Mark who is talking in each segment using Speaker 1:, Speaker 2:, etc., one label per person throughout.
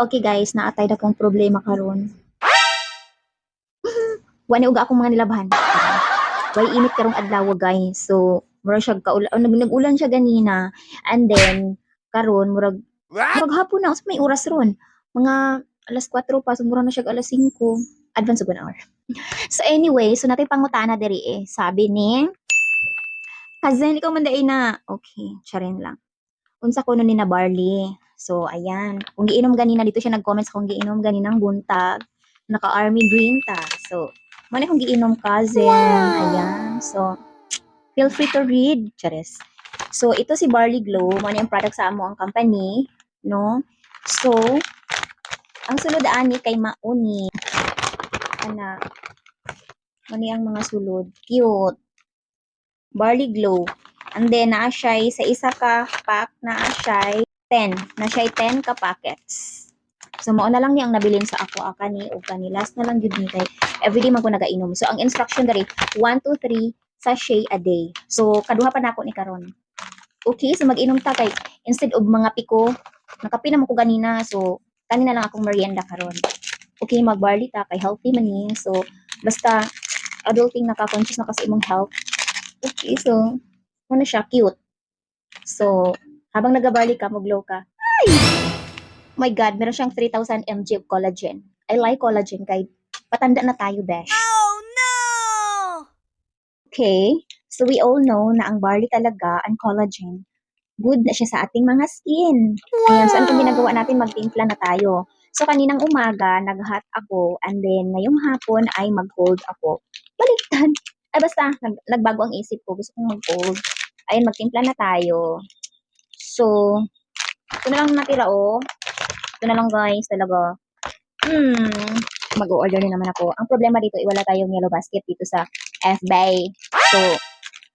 Speaker 1: Okay guys, naatay na kong problema karon. Wani uga akong mga nilabahan. Way init karong adlaw guys. So, murag siya kaulan, nag-ulan siya ganina. And then karon murag hapon na, may oras ron. Mga alas 4 pa, so mura na siya alas 5. Advance ug 1 hour. So anyway, so natay pangutana diri eh. Sabi ni Cousin, ikaw man dai na. Okay, siya rin lang. Unsa kuno ni na barley. So, ayan. Kung giinom ganina, dito siya nag-comment sa kung giinom ganinang buntag. Naka-army green ta. So, mali kung giinom cousin. Ayan. So, feel free to read. Charis. So, ito si Barley Glow. Mali ang product sa amo ang company. No? So, ang sulod ani kay Mauni. Ana. Mali ang mga sulod. Cute. Barley Glow. And then, naa siya sa isa ka pack, naa siya 10. Na siya 10 ka packets. So, mao na lang ni ang nabilin sa ako kani o kani. Last na lang yun ni kay everyday man ko nagainom. So, ang instruction dari 1 to 3 sachet a day. So, kaduha pa nako ni karon. Okay, so mag-inom ta kay instead of mga piko, nakapi naman ko ganina. So, kanina lang akong merienda karon. Okay, mag-barley ta kay healthy man ni. So, basta adulting naka-conscious na kasi imong health. Okay, so ano siya, cute. So, habang nag-barley ka, mag-glow ka. Ay! Oh my God, meron siyang 3,000 mg of collagen. I like collagen kay patanda na tayo, besh.
Speaker 2: Oh no!
Speaker 1: Okay, so we all know na ang barley talaga, ang collagen, good na siya sa ating mga skin. Ayan, so ano kung ginagawa natin, magtimpla na tayo. So, kaninang umaga, nag-hot ako, and then ngayong hapon ay mag-cold ako. Baliktad. Ay, basta, nagbago ang isip ko. Gusto kong mag-cold. Ayun, magtimpla na tayo. So, ito na lang natira, oh. Ito na lang, guys, talaga. Mag-o-order na naman ako. Ang problema dito, wala tayong yellow basket dito sa FBay. So,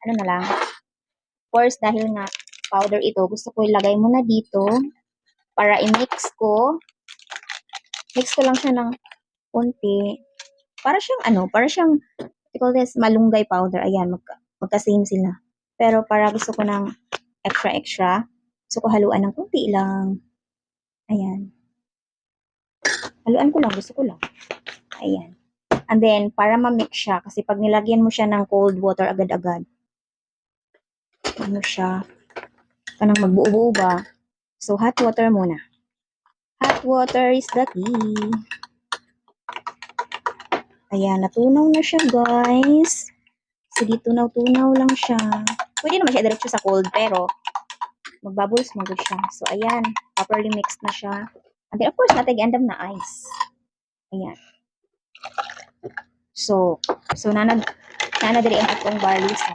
Speaker 1: ano na lang. Of course, dahil nga powder ito, gusto ko ilagay muna dito para i-mix ko. Mix ko lang siya ng konti. Para siyang para siyang, we call this, malunggay powder. Ayan, magka-same sila. Pero para gusto ko ng extra, gusto ko haluan ng konti lang. Ayan. Haluan ko lang, gusto ko lang. Ayan. And then, para ma-mix siya, kasi pag nilagyan mo siya ng cold water agad-agad, ano siya, kanang magbuo-buo ba? So, hot water muna. Hot water is the key. Ayan, natunaw na siya, guys. Sige, tunaw-tunaw lang siya. Pwede naman siya diretso sa cold, pero magbubbles mo siya. So, ayan, properly mixed na siya. And then, of course, natag-end na ice. Ayan. So nanadali ang atong barley. So,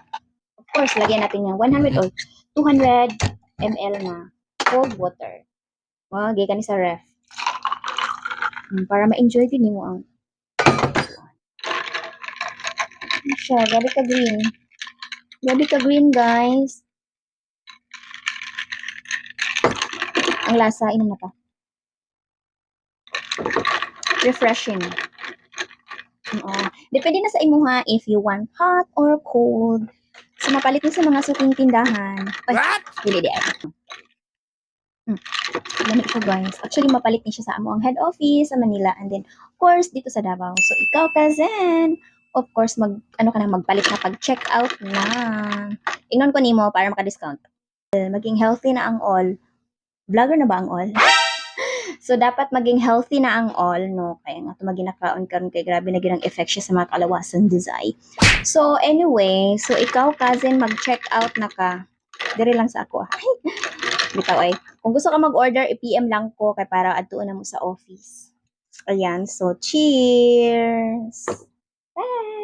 Speaker 1: of course, lagyan natin yung 100 or 200 ml na cold water. Wag, ka ni sa ref. Para ma-enjoy din mo ang siya. Gabi ka green. Gabi ka green, guys. Ang lasa, inom na pa. Refreshing. Depende na sa imo ha if you want hot or cold. So, mapalit mo sa mga suking tindahan. Ay, dili di ay. Lamig ko, guys. Actually, mapalit din siya sa amo ang head office sa Manila and then, of course, dito sa Davao. So, ikaw, cousin, of course, magpalit na pag-check out na. Ingnon ko nimo para maka-discount. Maging healthy na ang all. Vlogger na ba ang all? So, dapat maging healthy na ang all, no? Kaya nga, maging nakaon karon kay grabe na ginang effect siya sa mga kalawasan design. So, anyway, so ikaw, cousin, mag-check out na ka. Dire lang sa ako. Ay, bitaw ay. Kung gusto ka mag-order, i-PM lang ko kay para adtuon na mo sa office. Ayan, so cheers! Bye!